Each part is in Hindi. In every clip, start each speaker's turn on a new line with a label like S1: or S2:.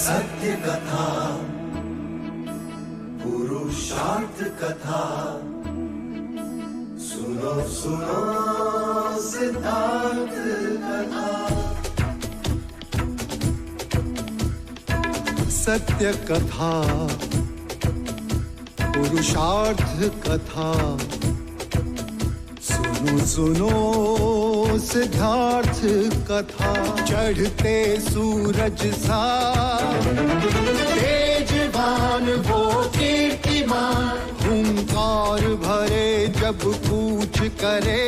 S1: सत्य कथा, पुरुषार्थ कथा, सुनो सुनो सिद्धार्थ कथा।
S2: सत्य कथा, पुरुषार्थ कथा, सुनो सुनो सिद्धार्थ कथा। चढ़ते सूरज सा तेजवान वो कीर्तिमान, हुंकार भरे जब कूच करे,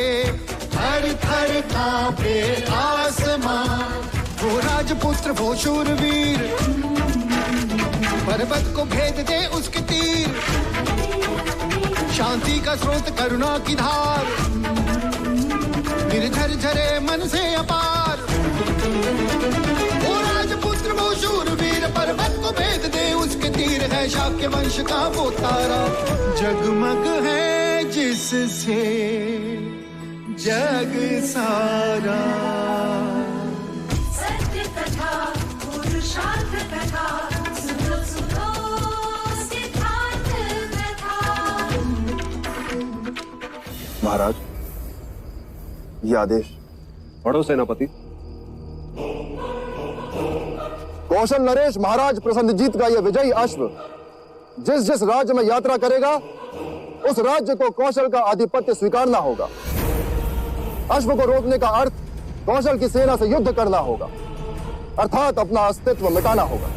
S2: थर थर कांपे आसमान। वो राजपुत्र वो शूरवीर, पर्वत को भेद दे उसके तीर, शांति का स्रोत करुणा की धार, निर्झर झरे मन से अपार। वो राजपुत्र वो शूरवीर, पर्वत को भेद दे उसके तीर, है शाक्य वंश का वो तारा, जगमग है जिससे जग सारा।
S3: सत्य कथा, पुरुषार्थ कथा, सुनो सुनो सिद्धार्थ कथा।
S4: महाराज, ये आदेश
S5: पढ़ो सेनापति।
S4: कौशल नरेश महाराज प्रसन्नजीत का यह विजयी अश्व जिस जिस राज्य में यात्रा करेगा, उस राज्य को कौशल का आधिपत्य स्वीकारना होगा। अश्व को रोकने का अर्थ कौशल की सेना से युद्ध करना होगा, अर्थात अपना अस्तित्व मिटाना होगा।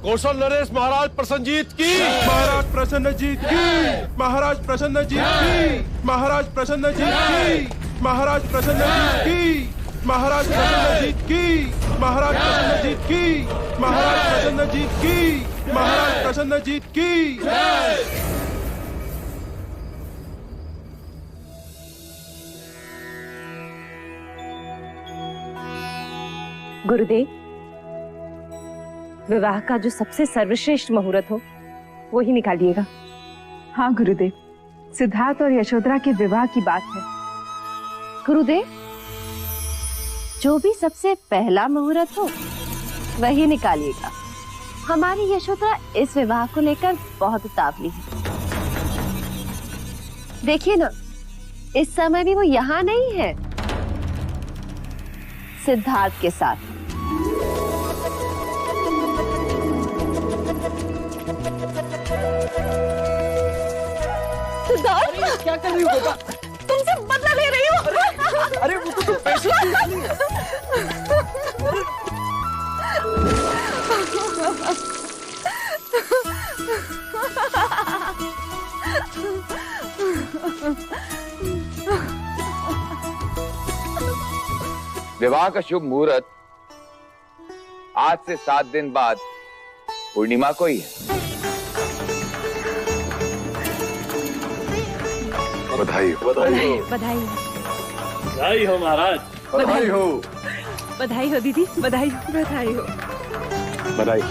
S5: कौशल नरेश महाराज प्रसन्नजीत की, महाराज प्रसन्नजीत की, महाराज प्रसन्नजीत की, महाराज प्रसन्नजीत की, महाराज प्रसन्नजीत की, महाराज प्रसन्नजीत की, महाराज प्रसन्नजीत की, महाराज प्रसन्नजीत की, महाराज प्रसन्नजीत की।
S6: गुरुदेव, विवाह का जो सबसे सर्वश्रेष्ठ मुहूर्त हो वो ही निकालिएगा।
S7: हाँ गुरुदेव, सिद्धार्थ और यशोधरा के विवाह की बात है।
S6: गुरुदेव, जो भी सबसे पहला मुहूर्त हो वही निकालिएगा। हमारी यशोधरा इस विवाह को लेकर बहुत उतावली है। देखिए ना, इस समय भी वो यहाँ नहीं है, सिद्धार्थ के साथ। सिद्धार्थ,
S8: क्या कर रही हो बेटा?
S6: तुमसे बदला ले रही हूँ।
S8: अरे वो तो पैसे नहीं है।
S9: विवाह का शुभ मुहूर्त आज से 7 दिन बाद पूर्णिमा को ही है।
S4: बधाई हो,
S6: बधाई हो, बधाई हो,
S8: बधाई हो महाराज,
S4: बधाई हो,
S6: बधाई हो दीदी, बधाई हो, बधाई हो,
S5: बधाई,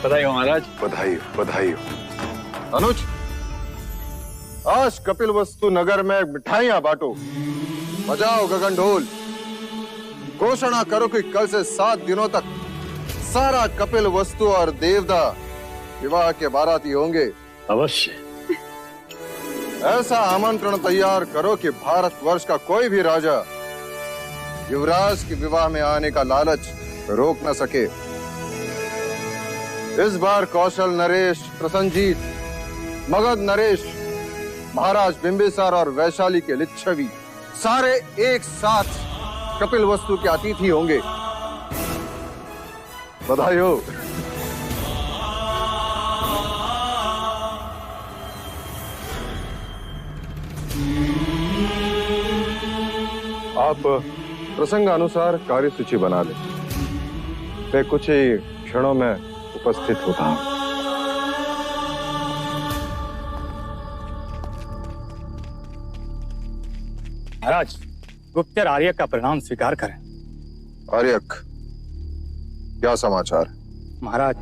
S5: बधाई हो महाराज,
S4: बधाई हो, बधाई हो। अनुज, आज कपिल वस्तु नगर में मिठाइयां बांटो, बजाओ गगन ढोल, घोषणा करो कि कल से 7 दिनों तक सारा कपिल वस्तु और देवदा विवाह के बाराती होंगे।
S8: अवश्य।
S4: ऐसा आमंत्रण तैयार करो कि भारतवर्ष का कोई भी राजा युवराज के विवाह में आने का लालच रोक न सके। इस बार कौशल नरेश प्रसन्नजीत, मगध नरेश, महाराज बिंबिसार और वैशाली के लिच्छवी सारे एक साथ कपिल वस्तु के अतिथि होंगे। बधाई हो। आप प्रसंगानुसार कार्य सूची बना लें। मैं कुछ ही क्षणों में उपस्थित होता हूं।
S10: महाराज, गुप्तचर आर्यक का परिणाम स्वीकार करें।
S4: आर्यक, क्या समाचार?
S10: महाराज,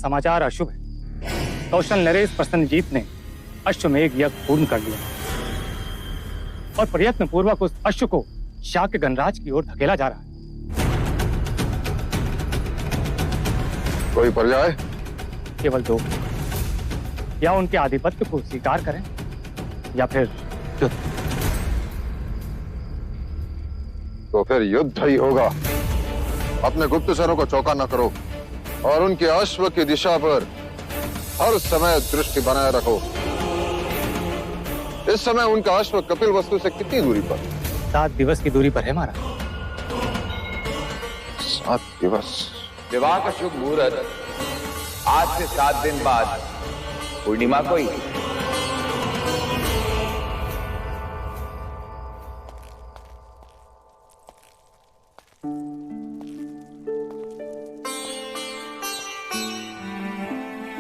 S10: समाचार अशुभ है। कौशल नरेश प्रसन्नजीत ने अश्वमेघ यज्ञ पूर्ण कर लिया और प्रयत्न पूर्वक उस अश्व को शाक्य गणराज की ओर धकेला जा रहा है।
S4: कोई पर्याय?
S10: केवल दो, या उनके आधिपत्य को स्वीकार करें या फिर युद्ध।
S4: तो फिर युद्ध ही होगा। अपने गुप्तचरों को चौका न करो और उनके अश्व की दिशा पर हर समय दृष्टि बनाए रखो। इस समय उनका अश्व कपिल वस्तु से कितनी दूरी पर?
S10: 7 दिवस की दूरी पर है महाराज।
S4: 7 दिवस?
S9: विवाह का शुभ मुहूर्त आज से 7 दिन बाद पूर्णिमा को ही।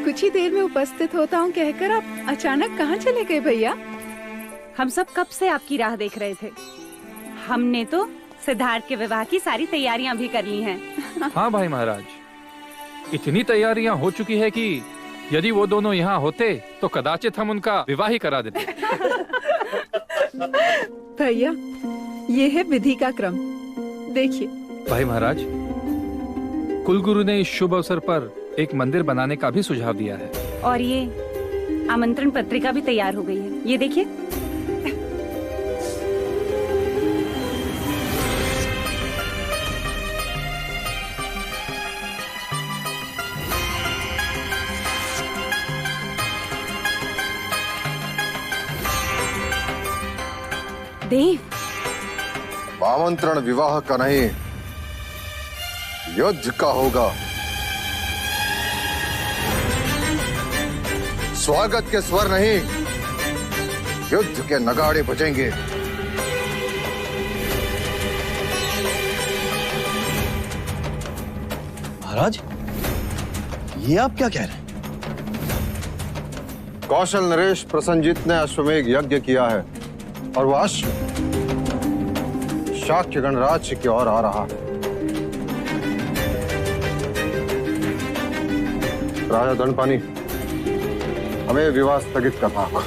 S7: कुछ ही देर में उपस्थित होता हूँ कहकर आप अचानक कहाँ चले गए भैया?
S11: हम सब कब से आपकी राह देख रहे थे। हमने तो सिद्धार्थ के विवाह की सारी तैयारियां भी कर ली हैं।
S12: हाँ भाई महाराज, इतनी तैयारियां हो चुकी है कि यदि वो दोनों यहाँ होते तो कदाचित हम उनका विवाह ही करा देते।
S7: भैया, ये है विधि का क्रम, देखिए।
S12: भाई महाराज, कुलगुरु ने इस शुभ अवसर पर एक मंदिर बनाने का भी सुझाव दिया है।
S11: और ये आमंत्रण पत्रिका भी तैयार हो गई है, ये देखिए।
S4: देव, आमंत्रण विवाह का नहीं, युद्ध का होगा। स्वागत के स्वर नहीं, युद्ध के नगाड़े बजेंगे।
S13: महाराज, ये आप क्या कह रहे हैं?
S4: कौशल नरेश प्रसन्नजीत ने अश्वमेघ यज्ञ किया है और वह अश्व शाक्य गणराज्य की ओर आ रहा है। राजा दंडपानी, हमें विवाह स्थगित करना होगा।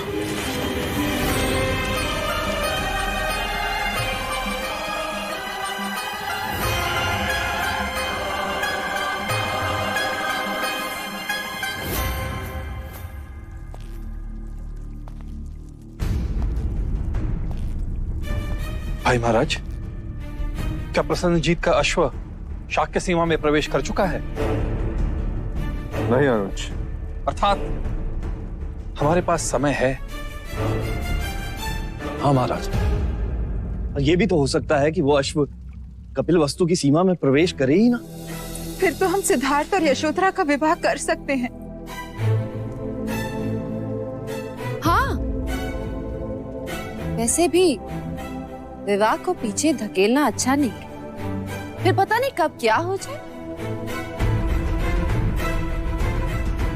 S12: भाई महाराज, क्या प्रसन्नजीत का अश्व शाक्य सीमा में प्रवेश कर चुका है?
S4: नहीं अनुज।
S12: अर्थात हमारे पास समय है।
S13: हाँ महाराज, ये भी तो हो सकता है कि वो अश्व कपिल वस्तु की सीमा में प्रवेश करे ही ना।
S7: फिर तो हम सिद्धार्थ और यशोधरा का विवाह कर सकते हैं।
S6: हाँ, वैसे भी विवाह को पीछे धकेलना अच्छा नहीं, फिर पता नहीं कब क्या हो जाए।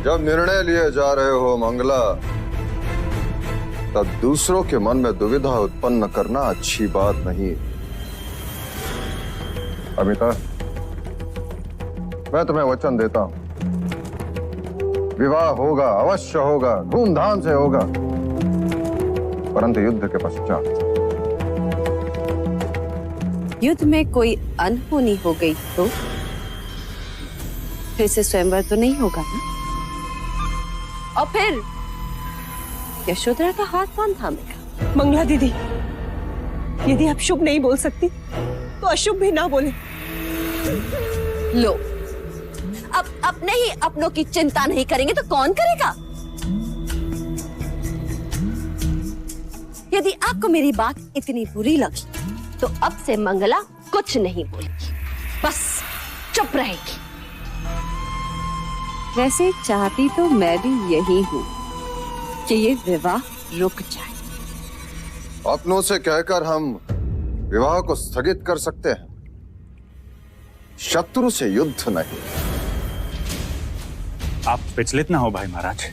S4: जब निर्णय लिए जा रहे हो मंगला, तब दूसरों के मन में दुविधा उत्पन्न करना अच्छी बात नहीं। अमिता, मैं तुम्हें वचन देता हूं, विवाह होगा, अवश्य होगा, धूमधाम से होगा, परंतु युद्ध के पश्चात।
S6: युद्ध में कोई अनहोनी हो गई तो फिर से स्वयंवर तो नहीं होगा ना? और फिर यशोधरा का हाथ कौन थामेगा?
S14: मंगला दीदी, यदि आप शुभ नहीं बोल सकती तो अशुभ भी ना बोले।
S6: लो, अब अपने ही अपनों की चिंता नहीं करेंगे तो कौन करेगा? यदि आपको मेरी बात इतनी बुरी लगी तो अब से मंगला कुछ नहीं बोलेगी, बस चुप रहेगी। वैसे चाहती तो मैं भी यही हूँ कि ये विवाह रुक जाए।
S4: अपनों से कहकर हम विवाह को स्थगित कर सकते हैं, शत्रु से युद्ध नहीं।
S10: आप विचलित ना हो भाई महाराज,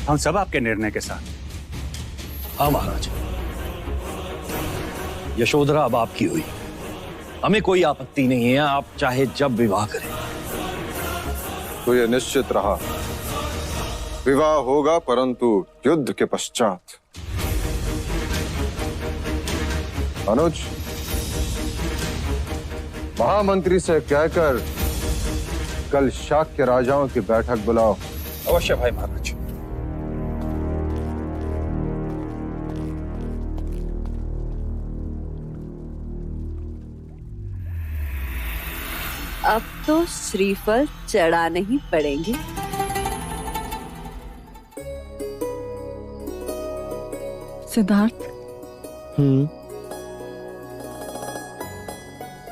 S10: हम सब आपके निर्णय के साथ।
S13: हाँ महाराज, यशोधरा अब आपकी हुई, हमें कोई आपत्ति नहीं है, आप चाहे जब विवाह करें।
S4: तो ये निश्चित रहा विवाह होगा परंतु युद्ध के पश्चात। अनुज, महामंत्री से कहकर कल शाक्य राजाओं की बैठक बुलाओ।
S13: अवश्य भाई महाराज।
S6: अब तो श्रीफल चढ़ाने ही पड़ेंगे।
S15: सिद्धार्थ,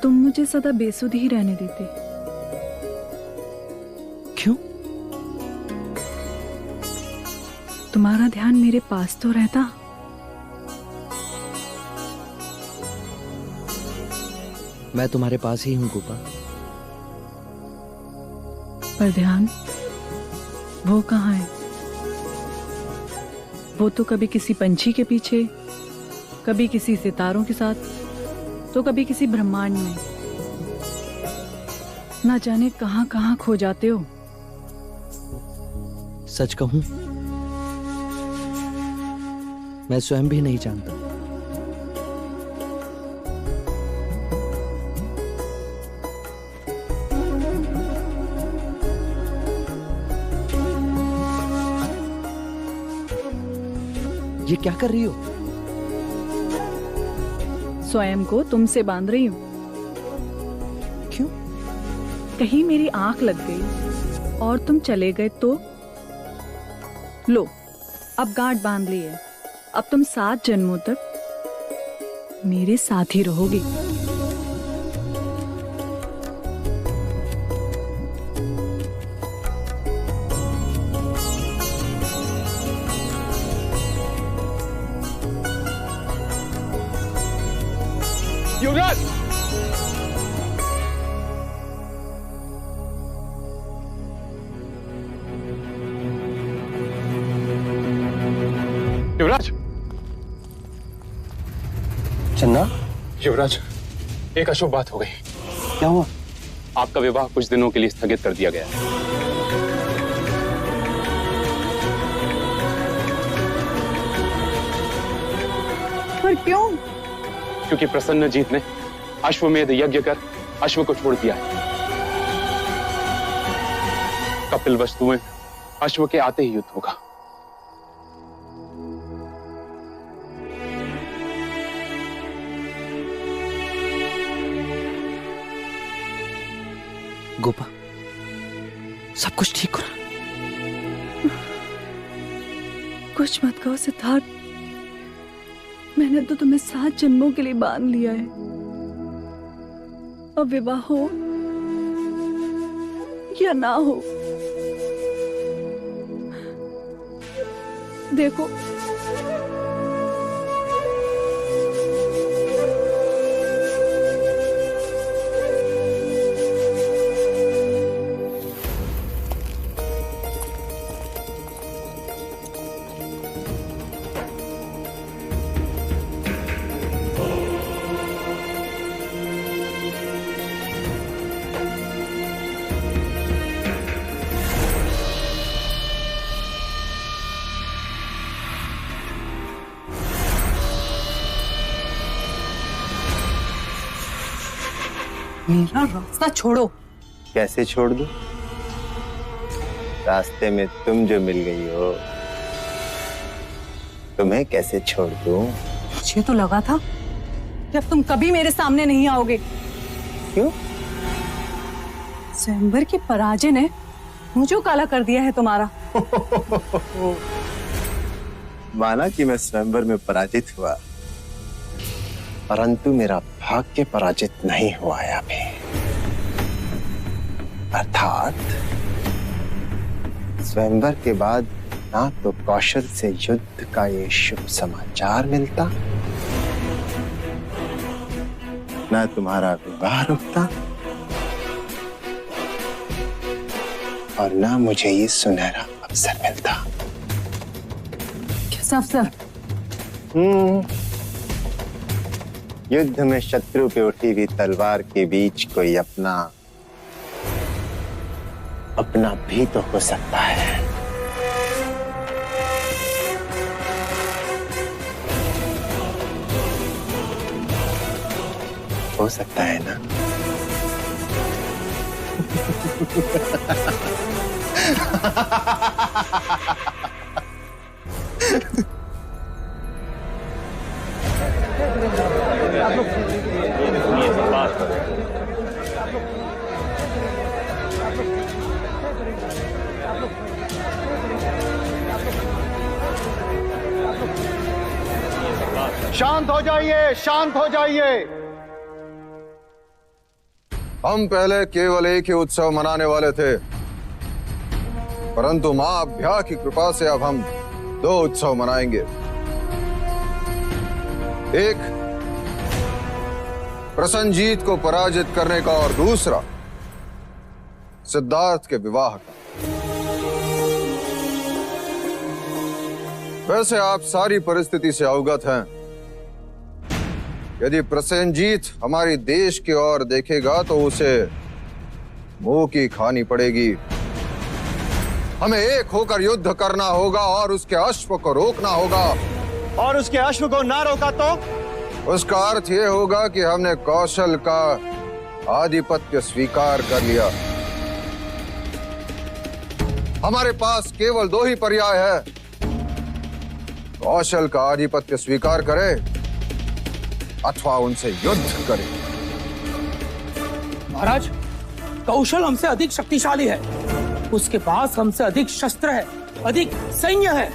S15: तुम मुझे सदा बेसुध ही रहने देते।
S13: क्यों?
S15: तुम्हारा ध्यान मेरे पास तो रहता।
S13: मैं तुम्हारे पास ही हूं गोपा।
S15: पर ध्यान वो कहाँ है? वो तो कभी किसी पंछी के पीछे, कभी किसी सितारों के साथ, तो कभी किसी ब्रह्मांड में। ना जाने कहां कहां खो जाते हो।
S13: सच कहूं, मैं स्वयं भी नहीं जानता। ये क्या कर रही हो?
S15: स्वयं को तुमसे बांध रही हूं।
S13: क्यों?
S15: कहीं मेरी आंख लग गई और तुम चले गए तो? लो, अब गांठ बांध ली है। अब तुम 7 जन्मों तक मेरे साथ ही रहोगी।
S10: युवराज! युवराज!
S13: चन्ना?
S10: युवराज, एक अशुभ बात हो गई।
S13: क्या हुआ?
S10: आपका विवाह कुछ दिनों के लिए स्थगित कर दिया गया है।
S15: पर क्यों?
S10: क्योंकि प्रसन्नजीत ने अश्वमेध यज्ञ कर अश्व को छोड़ दिया है। कपिल वस्तुएं अश्व के आते ही युद्ध होगा।
S13: गोपा, सब कुछ ठीक हो रहा?
S15: कुछ मत कहो सिद्धार्थ। मैंने तो तुम्हें 7 जन्मों के लिए बांध लिया है। अब विवाह हो या ना हो, देखो
S14: मेरा रास्ता छोड़ो।
S16: कैसे छोड़ दूं? रास्ते में तुम जो मिल गई हो, तुम्हें कैसे छोड़ दूं?
S14: मुझे तो लगा था कि अब तुम कभी मेरे सामने नहीं आओगे।
S16: क्यों?
S14: स्वयंवर की पराजय ने मुझे काला कर दिया है तुम्हारा।
S16: माना कि मैं स्वयंवर में पराजित हुआ, परंतु मेरा भाग्य पराजित नहीं हुआ है अभी। अर्थात स्वयंवर के बाद ना तो कौशल से युद्ध का ये शुभ समाचार मिलता, ना तुम्हारा विवाह रुकता, और ना मुझे ये सुनहरा अवसर मिलता।
S14: किस अवसर?
S16: युद्ध में शत्रु पे उठी हुई तलवार के बीच कोई अपना भी तो हो सकता है। हो सकता है ना?
S4: शांत हो जाइए, शांत हो जाइए। हम पहले केवल एक ही उत्सव मनाने वाले थे, परंतु मां अभ्या की कृपा से अब हम 2 उत्सव मनाएंगे। एक प्रसन्नजीत को पराजित करने का और दूसरा सिद्धार्थ के विवाह का। वैसे आप सारी परिस्थिति से अवगत हैं। यदि प्रसेनजीत हमारी देश की ओर देखेगा तो उसे मुंह की खानी पड़ेगी। हमें एक होकर युद्ध करना होगा और उसके अश्व को रोकना होगा।
S13: और उसके अश्व को ना रोका तो
S4: उसका अर्थ यह होगा कि हमने कौशल का आधिपत्य स्वीकार कर लिया। हमारे पास केवल 2 ही पर्याय है, कौशल का आधिपत्य स्वीकार करे अथवा उनसे युद्ध करे।
S17: महाराज, कौशल हमसे अधिक शक्तिशाली है, उसके पास हमसे अधिक शस्त्र है, अधिक सैन्य है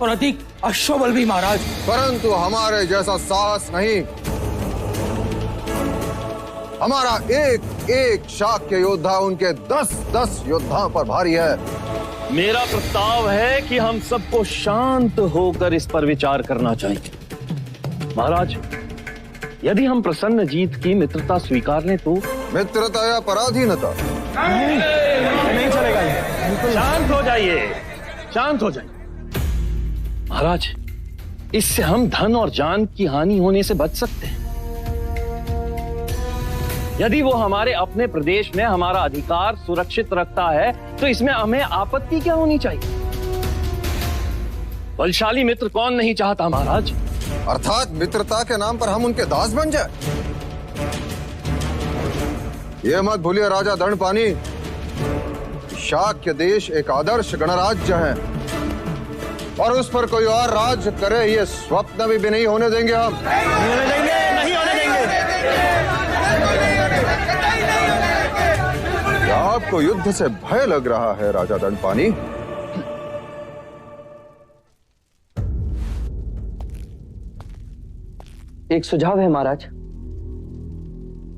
S17: और अधिक अश्वबल भी महाराज।
S4: परंतु हमारे जैसा साहस नहीं। हमारा एक एक शाक्य योद्धा उनके 10-10 योद्धाओं पर भारी है।
S13: मेरा प्रस्ताव है कि हम सबको शांत होकर इस पर विचार करना चाहिए। महाराज, यदि हम प्रसन्नजीत की मित्रता स्वीकार लें तो?
S4: मित्रता या पराधीनता?
S13: नहीं चलेगा ये। शांत हो जाइए, शांत हो जाइए। महाराज, इससे हम धन और जान की हानि होने से बच सकते हैं। यदि वो हमारे अपने प्रदेश में हमारा अधिकार सुरक्षित रखता है तो इसमें हमें आपत्ति क्या होनी चाहिए? बलशाली मित्र कौन नहीं चाहता महाराज?
S4: अर्थात मित्रता के नाम पर हम उनके दास बन जाए। ये मत भूलिए राजा दंडपानी, शाक्य देश एक आदर्श गणराज्य है और उस पर कोई और राज्य करे ये स्वप्न भी नहीं होने देंगे हम।
S13: नहीं होने देंगे।
S4: क्या आपको युद्ध से भय लग रहा है राजा दंडपानी?
S18: एक सुझाव है महाराज।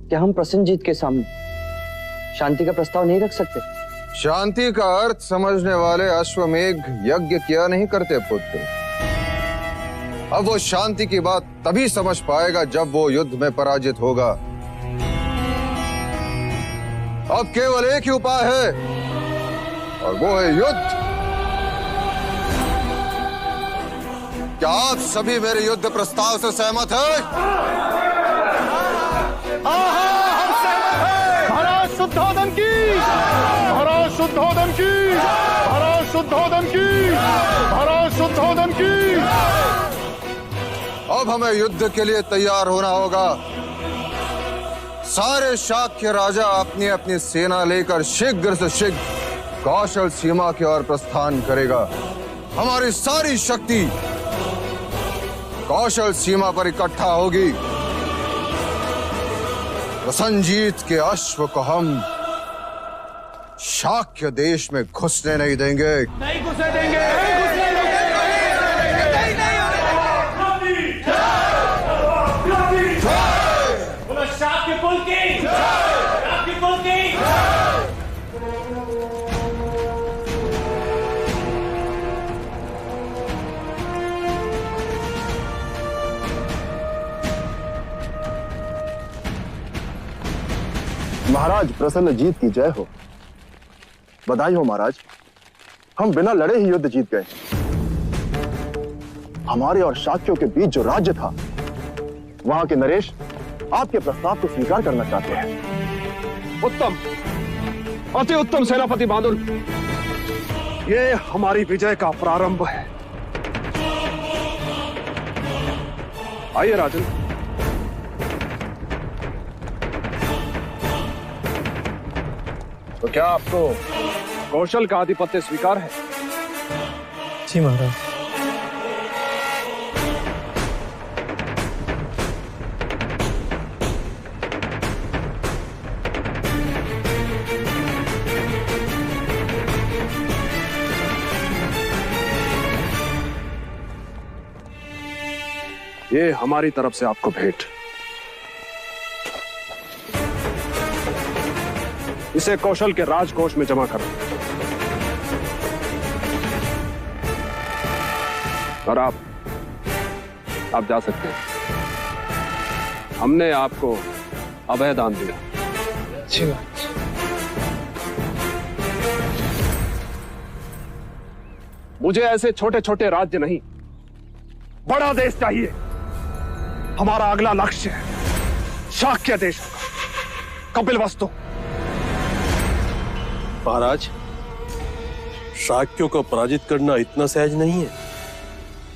S18: क्या हम प्रसन्नजीत के सामने शांति का प्रस्ताव नहीं रख सकते?
S4: शांति का अर्थ समझने वाले अश्वमेघ यज्ञ किया नहीं करते पुत्र। अब वो शांति की बात तभी समझ पाएगा जब वो युद्ध में पराजित होगा। अब केवल एक ही उपाय है और वो है युद्ध। क्या आप सभी मेरे युद्ध प्रस्ताव से सहमत हैं?
S2: महाराज शुद्धोदन की, महाराज शुद्धोदन की, महाराज शुद्धोदन की, महाराज शुद्धोदन की।
S4: अब हमें युद्ध के लिए तैयार होना होगा। सारे शाक्य राजा अपनी अपनी सेना लेकर शीघ्र से शीघ्र कौशल सीमा की ओर प्रस्थान करेगा। हमारी सारी शक्ति कौशल सीमा पर इकट्ठा होगी। प्रसन्नजीत के अश्व को हम शाक्य देश में घुसने नहीं देंगे।
S17: नहीं घुसने देंगे। शाक्य कुल की, शाक्य कुल की।
S4: महाराज प्रसन्नजीत की जय हो। बधाई हो महाराज, हम बिना लड़े ही युद्ध जीत गए। हमारे और शाक्यों के बीच जो राज्य था, वहां के नरेश आपके प्रस्ताव को स्वीकार करना चाहते हैं।
S5: उत्तम, अति उत्तम सेनापति बहादुर। ये हमारी विजय का प्रारंभ है। आइए राजन,
S13: तो क्या आपको कौशल का आधिपत्य स्वीकार है?
S19: जी महाराज।
S13: ये हमारी तरफ से आपको भेंट। इसे कौशल के राजकोष में जमा करो और आप जा सकते हैं। हमने आपको अभय दान दिया।
S19: अच्छी बात।
S13: मुझे ऐसे छोटे छोटे राज्य नहीं, बड़ा देश चाहिए। हमारा अगला लक्ष्य है शाक्य देश, कपिलवस्तु।
S5: महाराज, शाक्यों को पराजित करना इतना सहज नहीं है।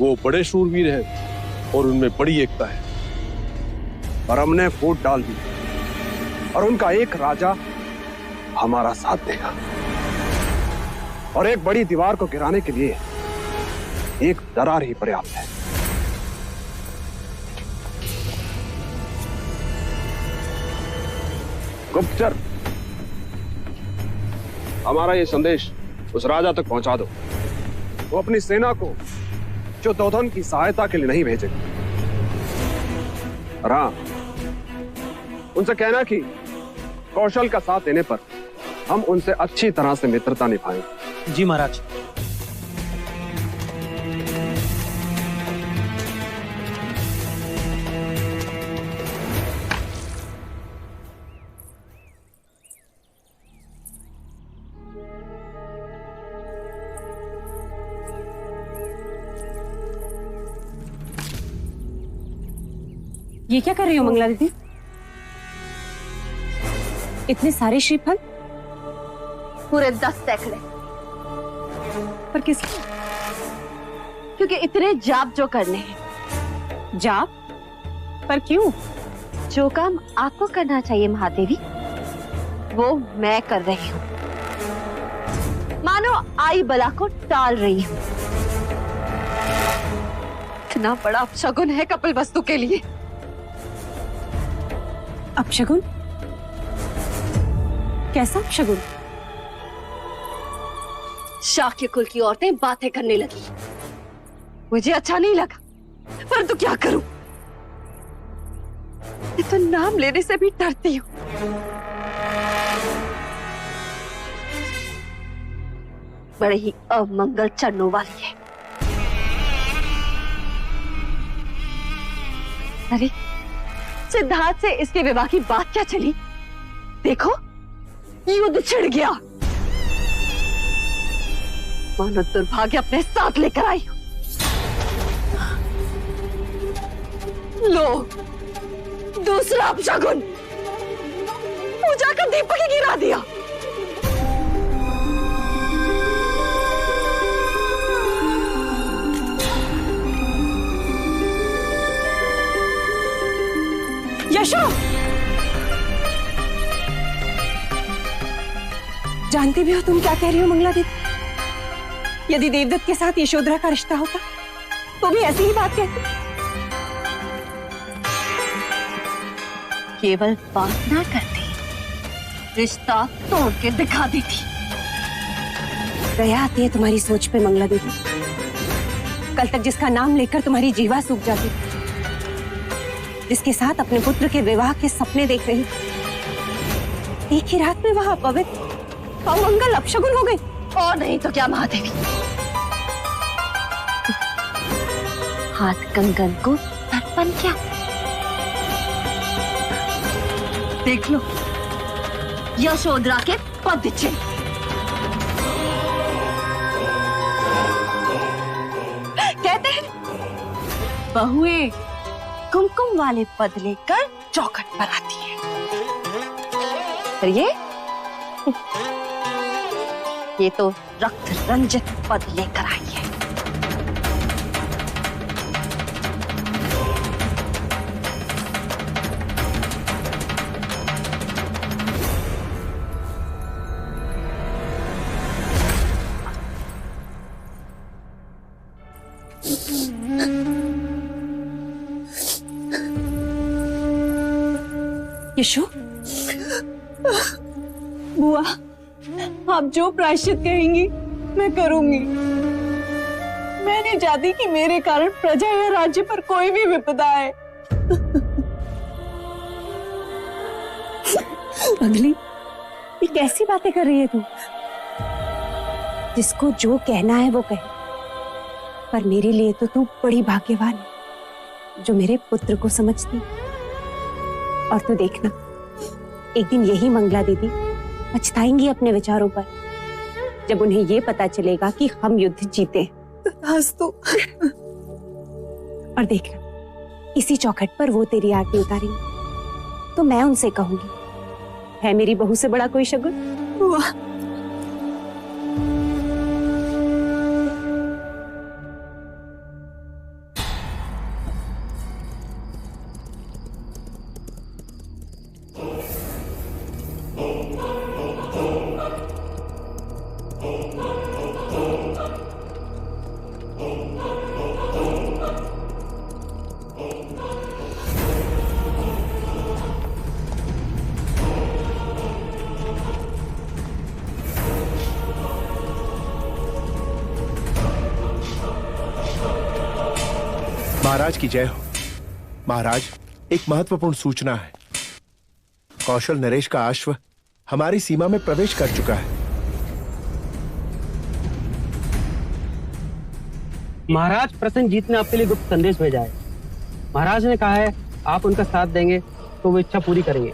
S5: वो बड़े शूरवीर हैं और उनमें बड़ी एकता है।
S13: पर हमने फूट डाल दी और उनका एक राजा हमारा साथ देगा। और एक बड़ी दीवार को गिराने के लिए एक दरार ही पर्याप्त है। गुप्तचर, हमारा ये संदेश उस राजा तक पहुंचा दो। वो अपनी सेना को जो दुर्योधन की सहायता के लिए नहीं भेजेगा। हाँ, उनसे कहना कि कौशल का साथ देने पर हम उनसे अच्छी तरह से मित्रता निभाएंगे।
S19: जी महाराज।
S14: ये क्या कर रही हो मंगला दीदी? इतने सारे श्रीफल?
S6: पूरे 10 सैकड़े।
S14: पर किसके?
S6: क्योंकि इतने जाप जो करने हैं।
S14: जाप? पर क्यों?
S6: जो काम आपको करना चाहिए महादेवी, वो मैं कर रही हूँ। मानो आई बला को टाल रही हूँ। इतना बड़ा अपशगुन है कपिलवस्तु के लिए।
S14: अपशगुन? कैसा अपशगुन?
S6: शाक्य कुल की औरतें बातें करने लगी। मुझे अच्छा नहीं लगा, परंतु क्या करूं? मैं तो नाम लेने से भी डरती हूँ। बड़े ही अमंगल चढ़ने वाली है। अरे सिद्धार्थ से इसके विवाह की बात क्या चली? देखो, युद्ध छिड़ गया। मानो दुर्भाग्य अपने साथ लेकर आई हो। लो, दूसरा अपशगुन। पूजा का दीपक ही गिरा दिया।
S14: यशो, जानती भी हो तुम क्या कह रही हो मंगला दीदी? यदि देवदत्त के साथ यशोधरा का रिश्ता होता तो भी ऐसी ही बात कहती।
S6: केवल बात ना करती, रिश्ता तोड़ के दिखा देती।
S14: दया आती है तुम्हारी सोच पे मंगला दीदी। कल तक जिसका नाम लेकर तुम्हारी जीवा सूख जाती, जिसके साथ अपने पुत्र के विवाह के सपने देख रही, एक ही रात में वह अपवित्र अमंगल अपशगुन हो गई।
S6: और नहीं तो क्या महादेवी, हाथ कंगन को दर्पण क्या? देख लो, यशोधरा के पद चिन्ह। कहते हैं बहुएं कुमकुम वाले पद लेकर चौखट पर आती है। पर ये तो रक्त रंजित पद लेकर आई है।
S14: यशो,
S15: बुआ, आप जो प्रायश्चित कहेंगी मैं करूंगी। मैं नहीं चाहती कि मेरे कारण प्रजा या राज्य पर कोई भी विपदा आए।
S14: अगली, ये कैसी बातें कर रही है तू? जिसको जो कहना है वो कहे, पर मेरे लिए तो तू बड़ी भाग्यवान है जो मेरे पुत्र को समझती। और तू देखना, एक दिन यही मंगला दीदी पछताएंगी अपने विचारों पर, जब उन्हें ये पता चलेगा कि हम युद्ध जीते।
S15: तो
S14: और देखना, इसी चौखट पर वो तेरी आरती उतारेंगे तो मैं उनसे कहूंगी, है मेरी बहू से बड़ा कोई शगुन?
S15: वाह,
S5: महाराज की जय हो। महाराज, एक महत्वपूर्ण सूचना है। कौशल नरेश का अश्व हमारी सीमा में प्रवेश कर चुका है।
S20: महाराज प्रसन्नजीत ने आपके लिए गुप्त संदेश भेजा है। महाराज ने कहा है आप उनका साथ देंगे तो वो इच्छा पूरी करेंगे।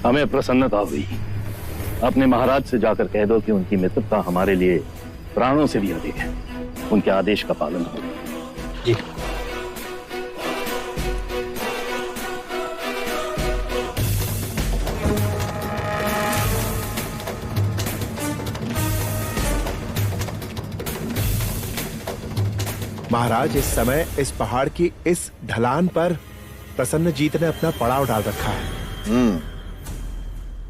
S8: हमें प्रसन्नता हुई। अपने महाराज से जाकर कह दो कि उनकी मित्रता हमारे लिए प्राणों से भी अधिक है। उनके आदेश का पालन हो।
S20: जी।
S5: महाराज, इस समय इस पहाड़ की इस ढलान पर प्रसन्नजीत ने अपना पड़ाव डाल रखा है।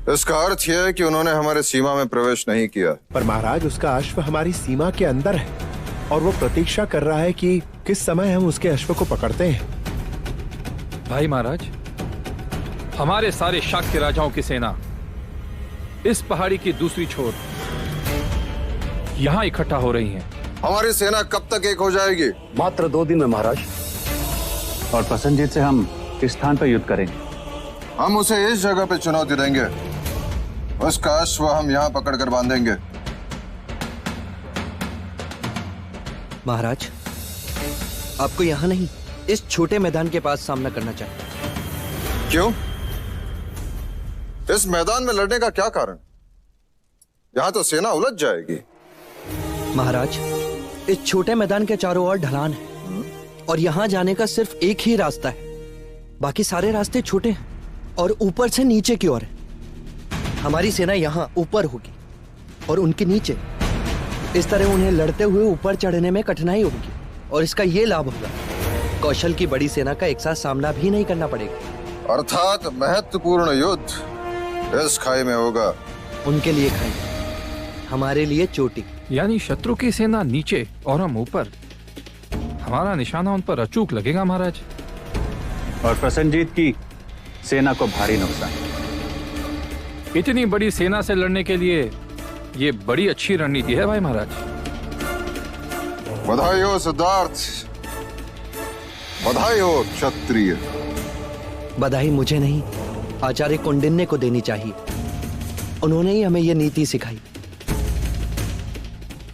S4: इसका अर्थ यह है कि उन्होंने हमारे सीमा में प्रवेश नहीं किया।
S5: पर महाराज, उसका अश्व हमारी सीमा के अंदर है और वो प्रतीक्षा कर रहा है कि किस समय हम उसके अश्व को पकड़ते हैं।
S12: भाई महाराज, हमारे सारे शाक्य राजाओं की सेना इस पहाड़ी की दूसरी छोर यहाँ इकट्ठा हो रही है।
S4: हमारी सेना कब तक एक हो जाएगी?
S21: मात्र 2 दिन में महाराज। और प्रसन्नजीत से हम इस स्थान पर युद्ध करेंगे।
S4: हम उसे इस जगह पे चुनौती देंगे। उसका अश्व हम यहाँ पकड़ कर बांधेंगे।
S18: महाराज, आपको यहाँ नहीं, इस छोटे मैदान के पास सामना करना चाहिए।
S4: क्यों? इस मैदान में लड़ने का क्या कारण? यहाँ तो सेना उलझ जाएगी।
S18: महाराज, इस छोटे मैदान के चारों ओर ढलान है और यहाँ जाने का सिर्फ एक ही रास्ता है। बाकी सारे रास्ते छोटे हैं और ऊपर से नीचे की ओर है। हमारी सेना यहाँ ऊपर होगी और उनके नीचे। इस तरह उन्हें लड़ते हुए ऊपर चढ़ने में कठिनाई होगी और इसका ये लाभ होगा, कौशल की बड़ी सेना का एक साथ सामना भी नहीं करना पड़ेगा।
S4: अर्थात महत्वपूर्ण युद्ध इस खाई में होगा।
S18: उनके लिए खाई, हमारे लिए चोटी।
S12: यानी शत्रु की सेना नीचे और हम ऊपर। हमारा निशाना उन पर अचूक लगेगा महाराज।
S21: और प्रसन्नजीत की सेना को भारी नुकसान।
S12: इतनी बड़ी सेना से लड़ने के लिए ये बड़ी अच्छी रणनीति है भाई महाराज।
S4: बधाई हो सिद्धार्थ, बधाई हो क्षत्रिय।
S18: बधाई मुझे नहीं, आचार्य कौंडिन्य को देनी चाहिए। उन्होंने ही हमें यह नीति सिखाई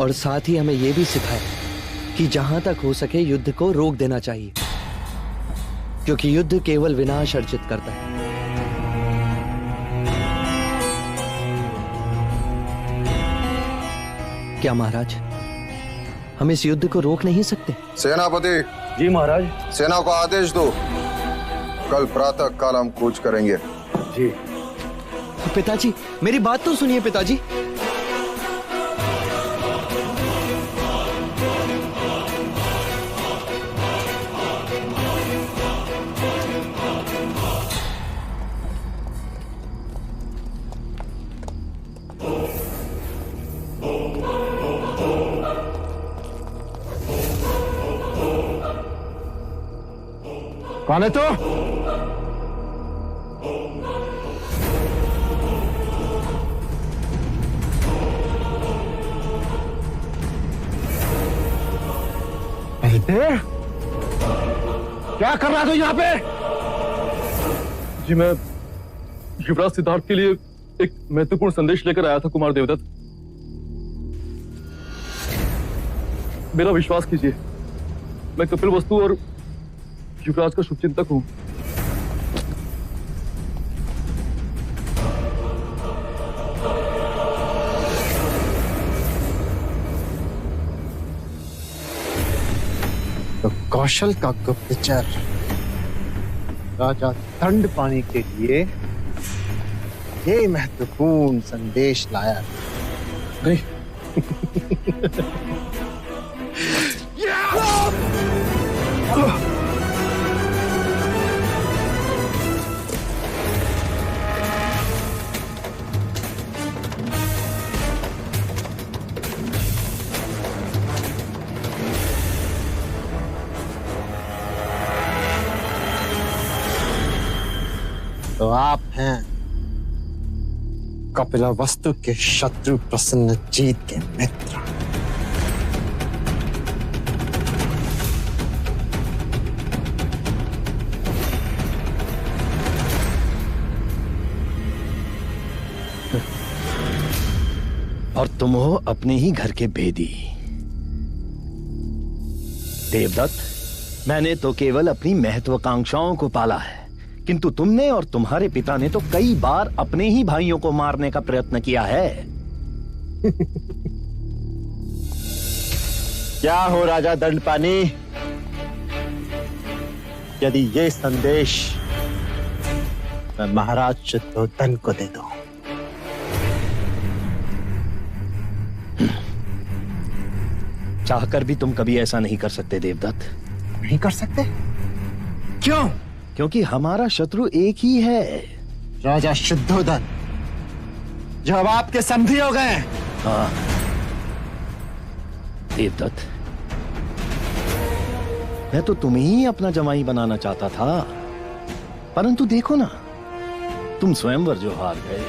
S18: और साथ ही हमें यह भी सिखाया कि जहां तक हो सके युद्ध को रोक देना चाहिए, क्योंकि युद्ध केवल विनाश अर्जित करता है। क्या महाराज, हम इस युद्ध को रोक नहीं सकते?
S4: सेनापति।
S21: जी महाराज।
S4: सेना को आदेश दो, कल प्रातः काल हम कूच करेंगे।
S21: जी।
S18: पिताजी, मेरी बात तो सुनिए पिताजी।
S4: कौन है तू? क्या कर रहा तू यहाँ पे?
S1: जी मैं युवराज सिद्धार्थ के लिए एक महत्वपूर्ण संदेश लेकर आया था कुमार देवदत्त। मेरा विश्वास कीजिए, मैं कपिलवस्तु और युवराज का शुभचिंतक हूं।
S16: तो कौशल का गुप्तचर राजा दंड पाने के लिए ये महत्वपूर्ण संदेश लाया।
S1: नहीं
S16: तो आप हैं कपिलवस्तु के शत्रु प्रसन्नजीत के मित्र।
S8: और तुम हो अपने ही घर के भेदी। देवदत्त, मैंने तो केवल अपनी महत्वाकांक्षाओं को पाला है, किंतु तुमने और तुम्हारे पिता ने तो कई बार अपने ही भाइयों को मारने का प्रयत्न किया है।
S16: क्या हो राजा दंडपानी, यदि ये संदेश मैं महाराज शुद्धोधन को दे दूं?
S8: चाहकर भी तुम कभी ऐसा नहीं कर सकते देवदत्त।
S16: नहीं कर सकते? क्यों?
S8: क्योंकि हमारा शत्रु एक ही है,
S16: राजा शुद्धोधन, जो अब आपके संधि हो गए।
S8: हाँ देवदत्त, मैं तो तुम्हें ही अपना जमाई बनाना चाहता था, परंतु देखो ना, तुम स्वयंवर जो हार गए।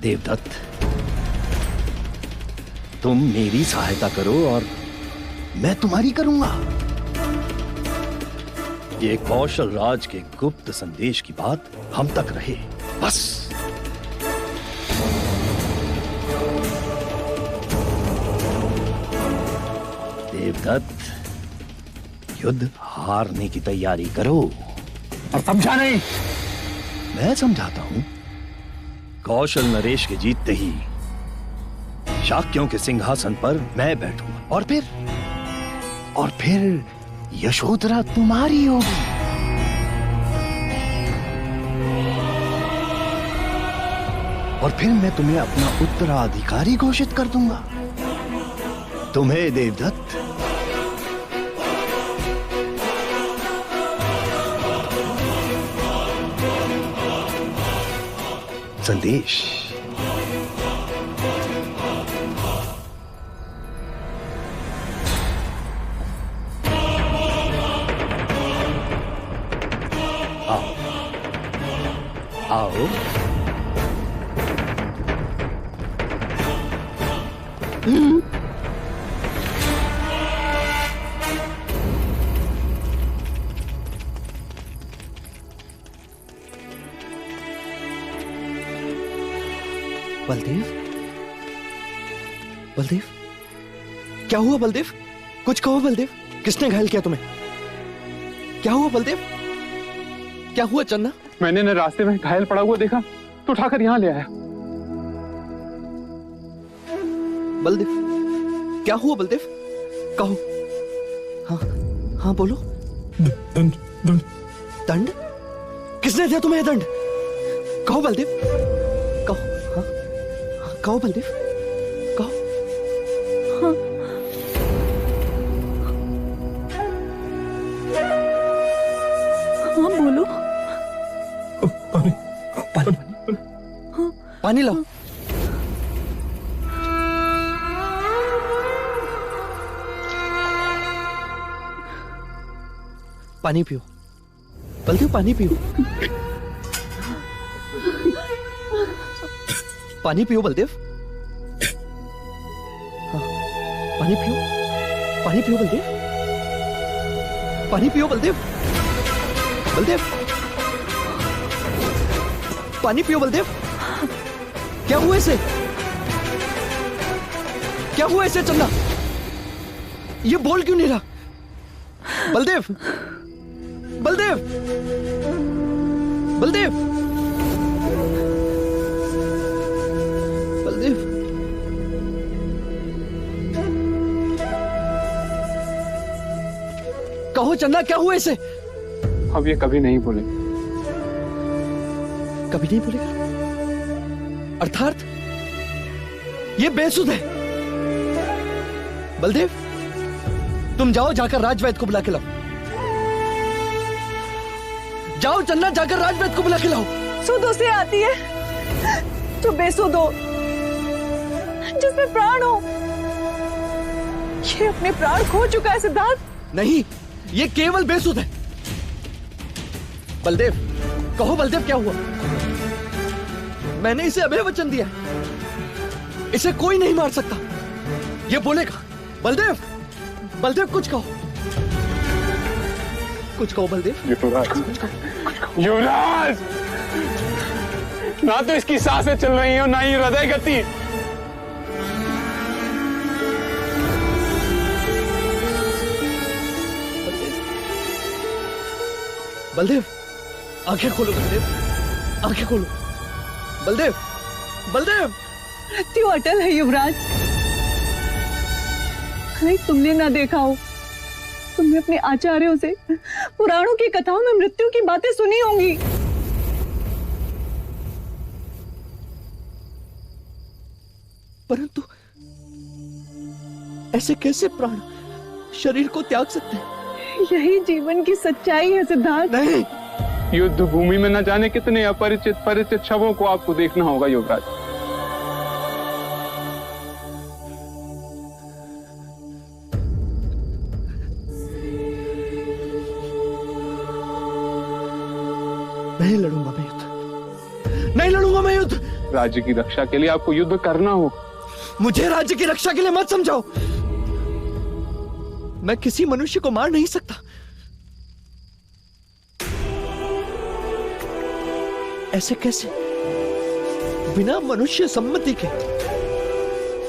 S8: देवदत्त, तुम मेरी सहायता करो और मैं तुम्हारी करूंगा। ये कौशल राज के गुप्त संदेश की बात हम तक रहे, बस। देवदत्त, युद्ध हारने की तैयारी करो।
S16: और समझा नहीं?
S8: मैं समझाता हूं। कौशल नरेश के जीतते ही शाक्यों के सिंहासन पर मैं बैठूंगा और फिर यशोधरा तुम्हारी होगी। और फिर मैं तुम्हें अपना उत्तराधिकारी घोषित कर दूंगा। तुम्हें देवदत्त। संदेश आओ।
S18: बलदेव, बलदेव, क्या हुआ बलदेव? कुछ कहो बलदेव, किसने घायल किया तुम्हें? क्या हुआ बलदेव? क्या हुआ चन्ना?
S1: मैंने न रास्ते में घायल पड़ा हुआ देखा तो उठाकर यहाँ ले आया।
S18: बलदेव, क्या हुआ बलदेव? कहो। हाँ हाँ बोलो।
S1: दंड दंड
S18: दंड? किसने दिया तुम्हें दंड? कहो बलदेव, कहो। हाँ कहो बलदेव, कहो। हाँ
S15: हाँ बोलो।
S18: पानी लाओ। पानी पियो बलदेव, पानी पियो, पानी पियो बलदेव। हाँ, पानी पियो, पानी पियो बलदेव, पानी पियो बलदेव, बलदेव पानी पियो बलदेव। क्या हुआ इसे? क्या हुआ इसे चंदा? ये बोल क्यों नहीं रहा? बलदेव, बलदेव, बलदेव, बलदेव, कहो चंदा, क्या हुआ इसे?
S13: अब ये कभी नहीं बोले।
S18: कभी नहीं बोलेगा? अर्थात ये बेसुध है। बलदेव, तुम जाओ, जाकर राजवैद्य को बुला के लाओ। जाओ चन्ना, जाकर राजवैद्य को बुला के लाओ।
S7: सुध उसे आती है जो बेसुध हो, जिसमें प्राण हो। ये अपने प्राण खो चुका है सिद्धार्थ।
S18: नहीं, ये केवल बेसुध है। बलदेव, कहो बलदेव, क्या हुआ? मैंने इसे अभय वचन दिया है, इसे कोई नहीं मार सकता। ये बोलेगा। बलदेव, बलदेव कुछ कहो, कुछ कहो बलदेव।
S13: युवराज, ना तो इसकी सांसें चल रही हैं, ना ही हृदय गति।
S18: बलदेव, आंखें खोलो बलदेव, आंखें खोलो। बलदेव, बलदेव।
S7: मृत्यु अटल है युवराज। नहीं, तुमने ना देखा हो, तुमने अपने आचार्यों से पुराणों की कथाओं में मृत्यु की बातें सुनी होंगी।
S18: परंतु ऐसे कैसे प्राण शरीर को त्याग सकते हैं?
S7: यही जीवन की सच्चाई है सिद्धार्थ।
S18: नहीं,
S13: युद्ध भूमि में न जाने कितने अपरिचित परिचित शवों को आपको देखना होगा युवराज।
S18: नहीं लड़ूंगा मैं युद्ध, नहीं लड़ूंगा मैं युद्ध।
S13: राज्य की रक्षा के लिए आपको युद्ध करना होगा।
S18: मुझे राज्य की रक्षा के लिए मत समझाओ। मैं किसी मनुष्य को मार नहीं सकता। ऐसे कैसे बिना मनुष्य सम्मति के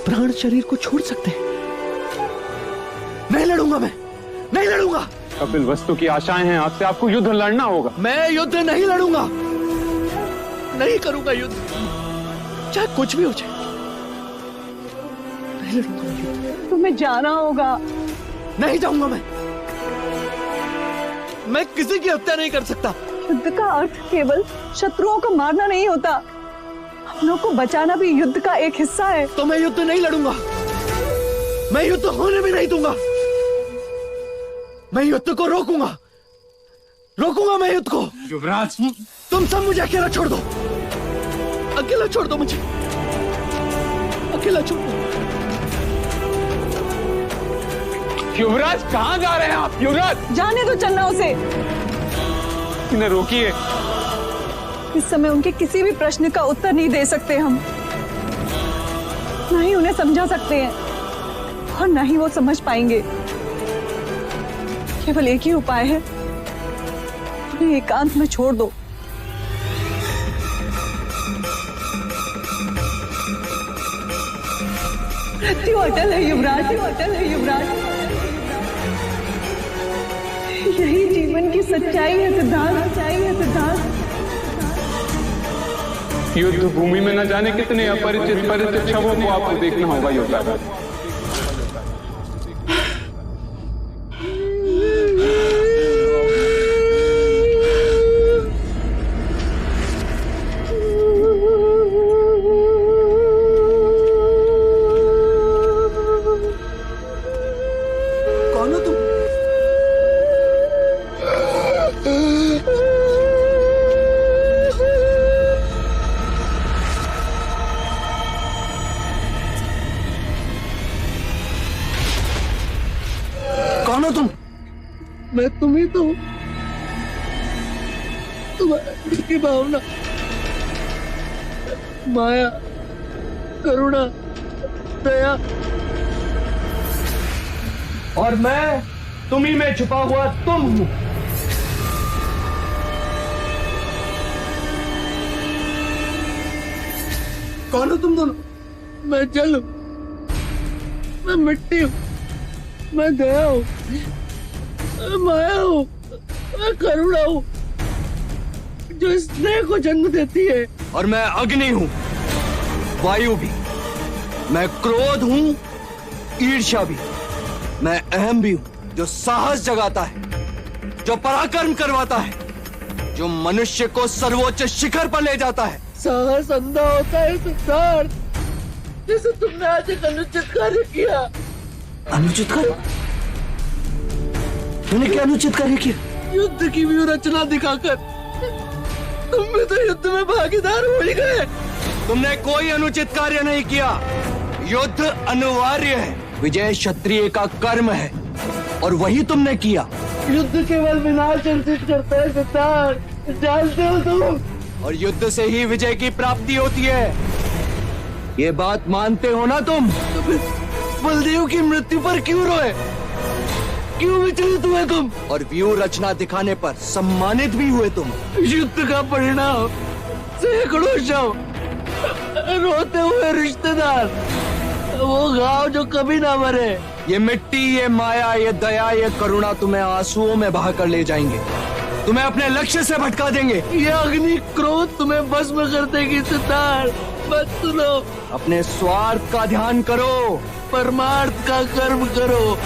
S18: प्राण शरीर को छोड़ सकते हैं? नहीं लड़ूंगा मैं, नहीं लड़ूंगा।
S13: कपिल वस्तु की आशाएं हैं आपसे, आपको युद्ध लड़ना होगा।
S18: मैं युद्ध नहीं लड़ूंगा, नहीं करूंगा युद्ध, चाहे कुछ भी हो जाए। नहीं लड़ूंगा मैं युद्ध।
S7: तुम्हें जाना होगा।
S18: नहीं जाऊंगा मैं किसी की हत्या नहीं कर सकता।
S7: युद्ध का अर्थ केवल शत्रुओं को मारना नहीं होता, अपनों को बचाना भी युद्ध का एक हिस्सा है।
S18: तो मैं युद्ध नहीं लड़ूंगा, मैं युद्ध होने भी नहीं दूंगा। मैं युद्ध को रोकूंगा, रोकूंगा मैं युद्ध को।
S13: युवराज,
S18: तुम सब मुझे अकेला छोड़ दो, अकेला छोड़ दो मुझे, अकेला छोड़ दो।
S13: युवराज, कहां जा रहे हैं आप? युवराज,
S7: जाने दो चन्ना उसे।
S13: इन्हें रोकिए।
S7: इस समय उनके किसी भी प्रश्न का उत्तर नहीं दे सकते हम, ना ही उन्हें समझा सकते हैं और ना ही वो समझ पाएंगे। केवल एक ही उपाय है, उन्हें एकांत में छोड़ दो। मृत्यु अटल है युवराज, अटल है युवराज। यही जीवन की सच्चाई है सिद्धार्थ, सच्चाई है सिद्धार्थ।
S13: युद्ध भूमि में न जाने कितने अपरिचित परिचित शवों को आपको देखना होगा युवराज।
S18: मैं तुम ही तो हूं।
S3: तुम्हारी की भावना, माया, करुणा, दया,
S18: और मैं तुम्ही में छुपा हुआ तुम हूं।
S3: कौन हो तुम दोनों? मैं जल हूं, मैं मिट्टी हूं, मैं दया हूं, मैं माया हूं, मैं करुणा हूं जो स्नेह को जन्म देती है।
S18: और मैं अग्नि हूं, वायु भी, मैं क्रोध हूं, ईर्ष्या भी, मैं अहम भी हूं जो साहस जगाता है, जो पराक्रम करवाता है, जो मनुष्य को सर्वोच्च शिखर पर ले जाता है।
S3: साहस अंधा होता है सिद्धार्थ, जैसे तुमने आज एक अनुचित कार्य किया।
S18: अनुचित कार्य? मैंने क्या अनुचित कार्य किया?
S3: युद्ध की व्यूह रचना दिखाकर तुम भी तो युद्ध में भागीदार हो ही गए।
S18: तुमने कोई अनुचित कार्य नहीं किया। युद्ध अनिवार्य है, विजय क्षत्रिय का कर्म है, और वही तुमने किया।
S3: युद्ध केवल विनाश अर्जित करता है सिद्धार्थ, जानते हो तुम।
S18: और युद्ध से ही विजय की प्राप्ति होती है, ये बात मानते हो ना तुम?
S3: बलदेव की मृत्यु पर क्यों रोए, क्यों विचलित हुए तुम?
S18: और व्यूह रचना दिखाने पर सम्मानित भी हुए तुम।
S3: युद्ध का परिणाम सैकड़ों शव, रोते हुए रिश्तेदार, वो घाव जो कभी ना मरे।
S18: ये मिट्टी, ये माया, ये दया, ये करुणा तुम्हें आंसुओं में बहाकर ले जाएंगे, तुम्हें अपने लक्ष्य से भटका देंगे।
S3: ये अग्नि क्रोध तुम्हें भस्म कर देगी सिद्धार्थ, मत सुनो।
S18: अपने स्वार्थ का ध्यान करो,
S3: परमार्थ का कर्म करो।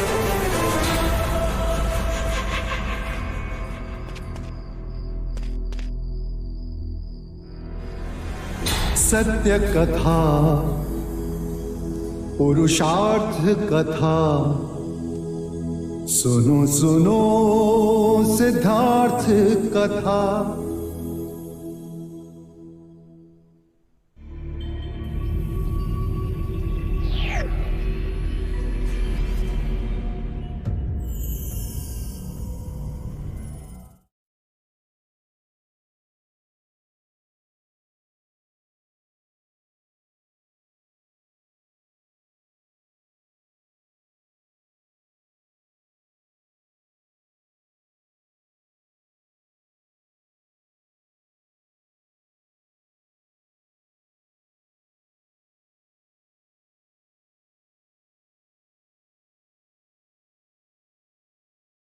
S2: सत्य कथा, पुरुषार्थ कथा, सुनो सुनो सिद्धार्थ कथा।